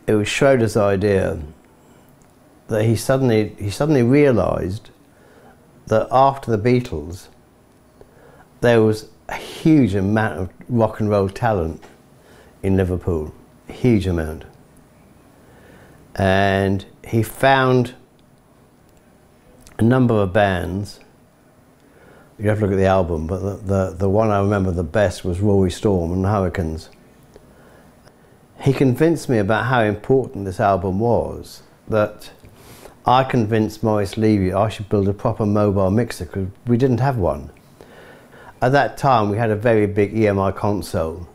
it was Schroeder's idea that he suddenly realised that after the Beatles there was a huge amount of rock and roll talent in Liverpool, a huge amount. And he found a number of bands. You have to look at the album, but the one I remember the best was Rory Storm and the Hurricanes. He convinced me about how important this album was, that I convinced Maurice Levy I should build a proper mobile mixer because we didn't have one. At that time we had a very big EMI console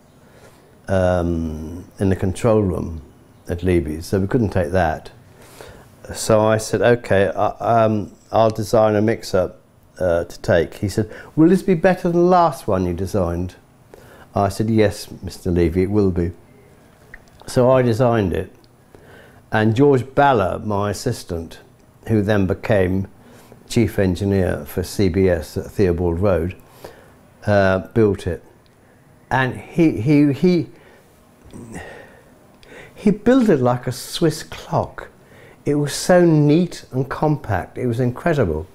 in the control room at Levy's, so we couldn't take that. So I said, okay, I'll design a mixer to take. He said, will this be better than the last one you designed? I said, yes, Mr. Levy, it will be. So I designed it, and George Balla, my assistant, who then became chief engineer for CBS at Theobald Road, built it. And he built it like a Swiss clock. It was so neat and compact, it was incredible.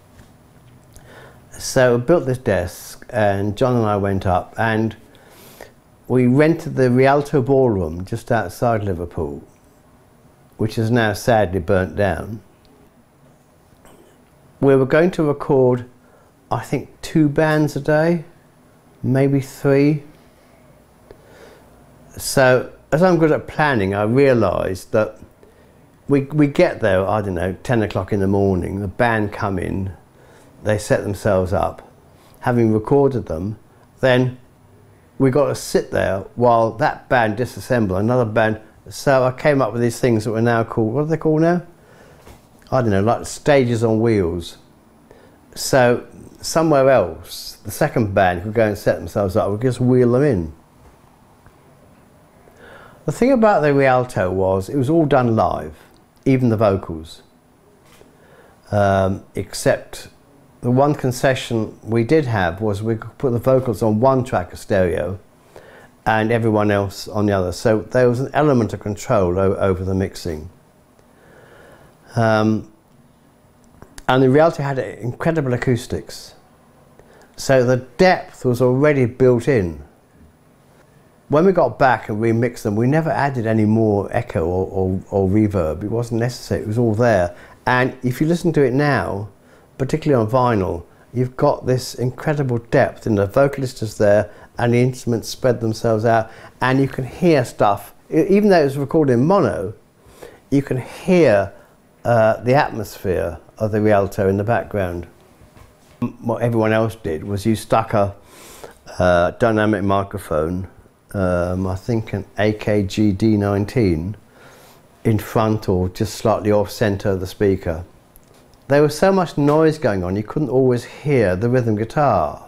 So I built this desk, and John and I went up, and we rented the Rialto Ballroom just outside Liverpool, which is now sadly burnt down. We were going to record, I think, 2 bands a day, maybe 3. So as I'm good at planning, I realised that we get there, I don't know, 10 o'clock in the morning, the band come in, they set themselves up. Having recorded them, then we got to sit there while that band disassembled another band. So I came up with these things that were now called, what are they called now? I don't know, like stages on wheels. So somewhere else, the second band could go and set themselves up, we just wheel them in. The thing about the Rialto was it was all done live, even the vocals. Except the one concession we did have was we could put the vocals on one track of stereo and everyone else on the other. So there was an element of control over the mixing. And the Rialto had incredible acoustics. So the depth was already built in. When we got back and remixed them, we never added any more echo or reverb. It wasn't necessary, it was all there. And if you listen to it now, particularly on vinyl, you've got this incredible depth, and the vocalist is there and the instruments spread themselves out, and you can hear stuff. Even though it was recorded in mono, you can hear the atmosphere of the Rialto in the background. What everyone else did was you stuck a dynamic microphone, I think an AKG D19, in front or just slightly off centre of the speaker. There was so much noise going on, you couldn't always hear the rhythm guitar.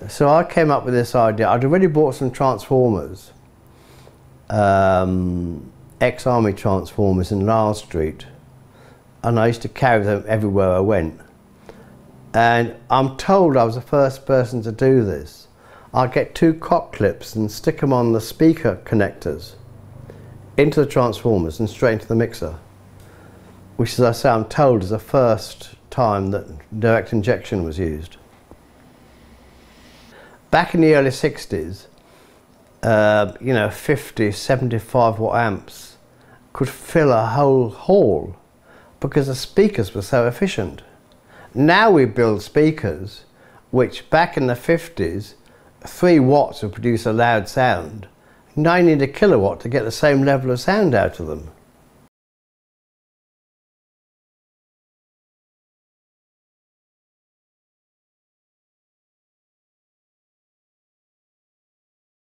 So I came up with this idea. I'd already bought some transformers, ex-army transformers in Lyle Street, and I used to carry them everywhere I went. And I'm told I was the first person to do this. I'd get 2 cock clips and stick them on the speaker connectors into the transformers and straight into the mixer, which, as I say, I'm told is the first time that direct injection was used. Back in the early 60s, you know, 50, 75 watt amps could fill a whole hall because the speakers were so efficient. Now we build speakers which, back in the 50s, 3 watts would produce a loud sound. Now you need a kilowatt to get the same level of sound out of them.